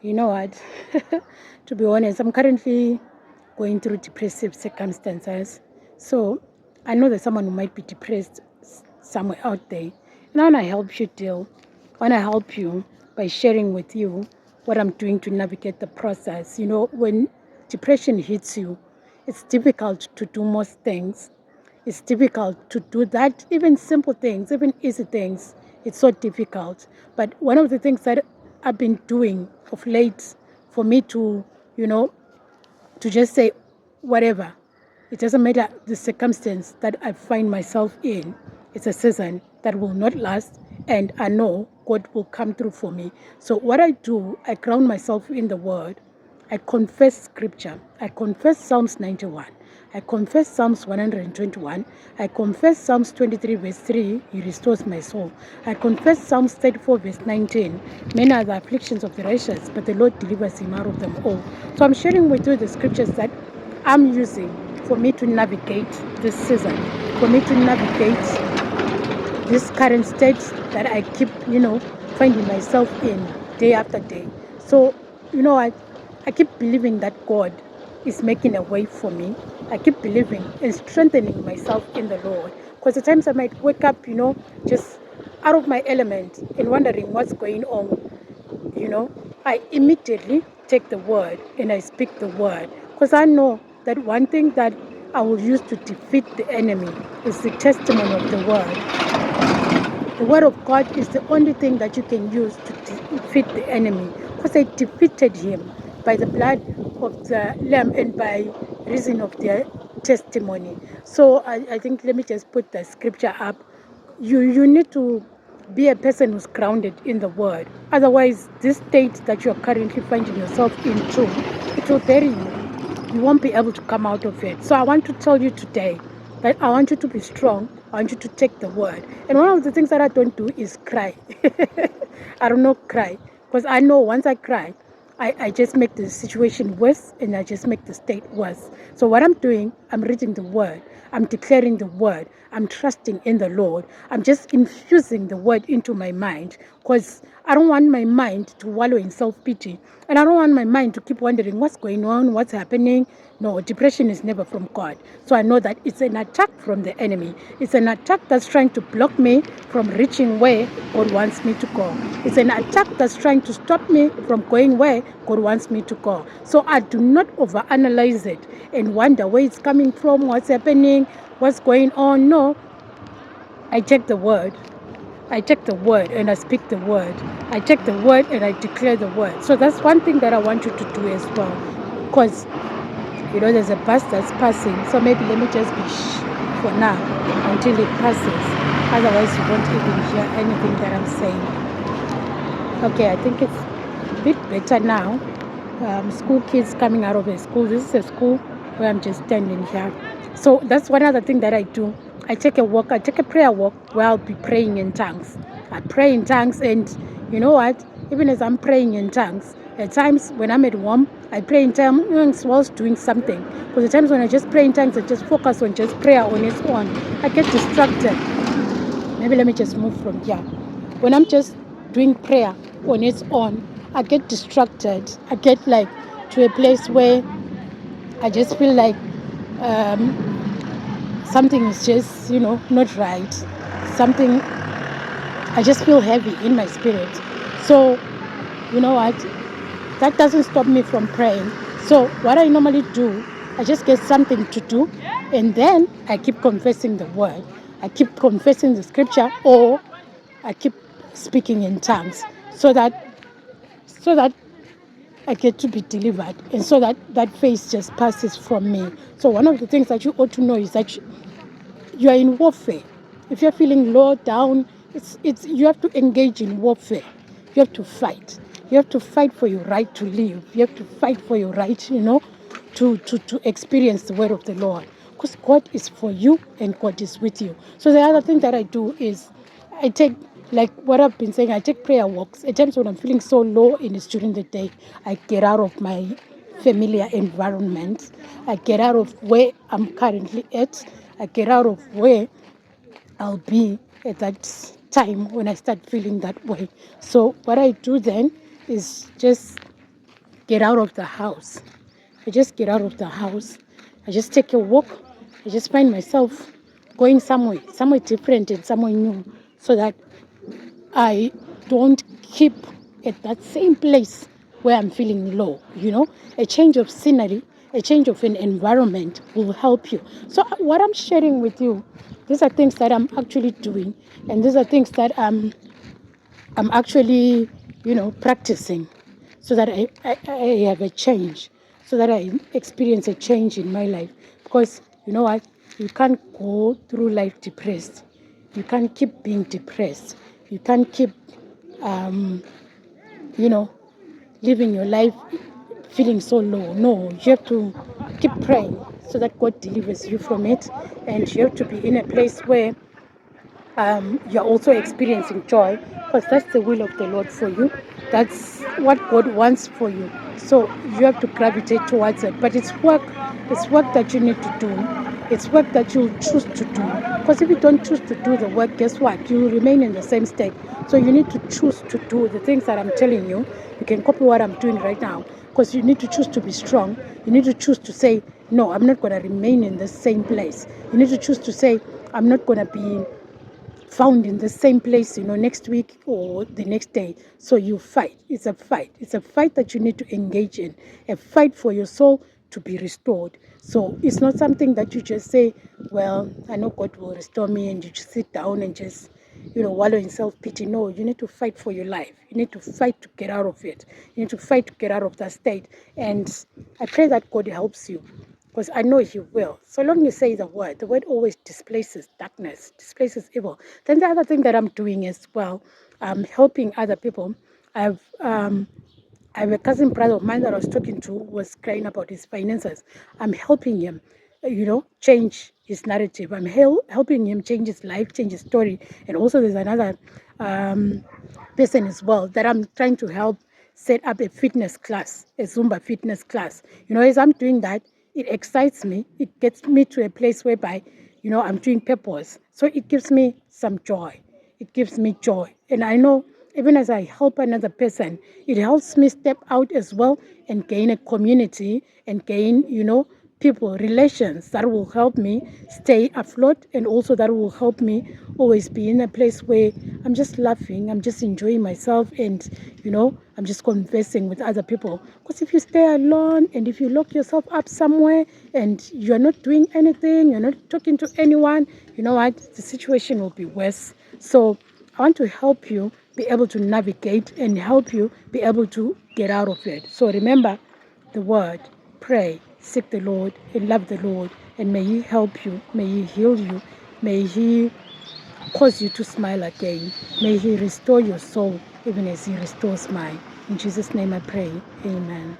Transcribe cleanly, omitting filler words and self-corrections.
You know what? To be honest, I'm currently going through depressive circumstances. So I know there's someone who might be depressed somewhere out there. And I want to help you deal. I want to help you by sharing with you what I'm doing to navigate the process. You know, when depression hits you, it's difficult to do most things. It's difficult to do that, even simple things, even easy things. It's so difficult. But one of the things that I've been doing of late for me to, you know, to just say whatever. It doesn't matter the circumstance that I find myself in. It's a season that will not last, and I know God will come through for me. So, what I do, I ground myself in the Word. I confess Scripture. I confess Psalms 91. I confess Psalms 121. I confess Psalms 23, verse 3. He restores my soul. I confess Psalms 34, verse 19. Many are the afflictions of the righteous, but the Lord delivers him out of them all. So I'm sharing with you the scriptures that I'm using for me to navigate this season, for me to navigate this current state that I keep, finding myself in day after day. So, I keep believing that God is making a way for me. I keep believing and strengthening myself in the Lord. Because at times I might wake up, just out of my element and wondering what's going on. I immediately take the word and I speak the word. Because I know that one thing that I will use to defeat the enemy is the testimony of the word. The word of God is the only thing that you can use to defeat the enemy, because they defeated him by the blood of the Lamb and by reason of their testimony. So I think, let me just put the scripture up. You need to be a person who's grounded in the word. Otherwise, this state that you're currently finding yourself into, it will bury you. You won't be able to come out of it. So I want to tell you today that I want you to be strong. I want you to take the word. And one of the things that I don't do is cry. I don't know cry. Because I know once I cry, I just make the situation worse and I just make the state worse. So what I'm doing, I'm reading the word. I'm declaring the word. I'm trusting in the Lord. I'm just infusing the word into my mind, because I don't want my mind to wallow in self-pity. And I don't want my mind to keep wondering what's going on, what's happening. No, depression is never from God. So I know that it's an attack from the enemy. It's an attack that's trying to block me from reaching where God wants me to go. It's an attack that's trying to stop me from going where God wants me to go. So I do not overanalyze it and wonder where it's coming from, what's happening, what's going on. No, I check the word. I take the word and I speak the word. I take the word and I declare the word. So that's one thing that I want you to do as well. Because, there's a bus that's passing. So maybe let me just be for now until it passes. Otherwise, you won't even hear anything that I'm saying. Okay, I think it's a bit better now. School kids coming out of a school. This is a school where I'm just standing here. So that's one other thing that I do. I take a walk. I take a prayer walk where I'll be praying in tongues. I pray in tongues, and you know what? Even as I'm praying in tongues, at times when I'm at home, I pray in tongues whilst doing something. Because at times when I just pray in tongues, I just focus on just prayer on its own. I get distracted. Maybe let me just move from here. When I'm just doing prayer on its own, I get distracted. I get to a place where I just feel like something is just, not right. Something, I just feel heavy in my spirit. So, you know what? That doesn't stop me from praying. So, what I normally do, I just get something to do, and then I keep confessing the word. I keep confessing the scripture, or I keep speaking in tongues, so that I get to be delivered, and so that phase just passes from me. So one of the things that you ought to know is that you are in warfare. If you're feeling low down, it's you have to engage in warfare. You have to fight. You have to fight for your right to live. You have to fight for your right, to experience the word of the Lord. Because God is for you and God is with you. So the other thing that I do is I take, like what I've been saying, I take prayer walks. At times when I'm feeling so low and it's during the day, I get out of my familiar environment. I get out of where I'm currently at. I get out of where I'll be at that time when I start feeling that way. So what I do then is just get out of the house. I just get out of the house. I just take a walk. I just find myself going somewhere different and somewhere new, so that I don't keep at that same place where I'm feeling low. A change of scenery, a change of an environment will help you. So what I'm sharing with you, these are things that I'm actually doing, and these are things that I'm actually, practicing, so that I have a change, so that I experience a change in my life. Because you know what? You can't go through life depressed. You can't keep being depressed. You can't keep, you know, living your life feeling so low. No, you have to keep praying so that God delivers you from it. And you have to be in a place where you're also experiencing joy, because that's the will of the Lord for you. That's what God wants for you. So you have to gravitate towards it. But it's work. It's work that you need to do. It's work that you'll choose to do. Because if you don't choose to do the work, guess what? You will remain in the same state. So you need to choose to do the things that I'm telling you. You can copy what I'm doing right now. Because you need to choose to be strong. You need to choose to say, no, I'm not going to remain in the same place. You need to choose to say, I'm not going to be found in the same place, next week or the next day. So you fight. It's a fight. It's a fight that you need to engage in, a fight for your soul to be restored. So it's not something that you just say, well, I know God will restore me, and you just sit down and just, wallow in self-pity. No, you need to fight for your life. You need to fight to get out of it. You need to fight to get out of that state. And I pray that God helps you, because I know He will. So long you say the word always displaces darkness, displaces evil. Then the other thing that I'm doing as well, I'm helping other people. I have a cousin brother of mine that I was talking to, was crying about his finances. I'm helping him, change his narrative. I'm helping him change his life, change his story. And also there's another person as well that I'm trying to help set up a fitness class, a Zumba fitness class. As I'm doing that, it excites me. It gets me to a place whereby, I'm doing purpose. So it gives me some joy. It gives me joy. And I know even as I help another person, it helps me step out as well and gain a community and gain, people, relations that will help me stay afloat, and also that will help me always be in a place where I'm just laughing, I'm just enjoying myself, and, I'm just conversing with other people. Because if you stay alone and if you lock yourself up somewhere and you're not doing anything, you're not talking to anyone, you know what? The situation will be worse. So I want to help you be able to navigate and help you be able to get out of it. So remember the word, pray, seek the Lord, and love the Lord, and may He help you, may He heal you, may He cause you to smile again, may He restore your soul even as He restores mine. In Jesus' name I pray, amen.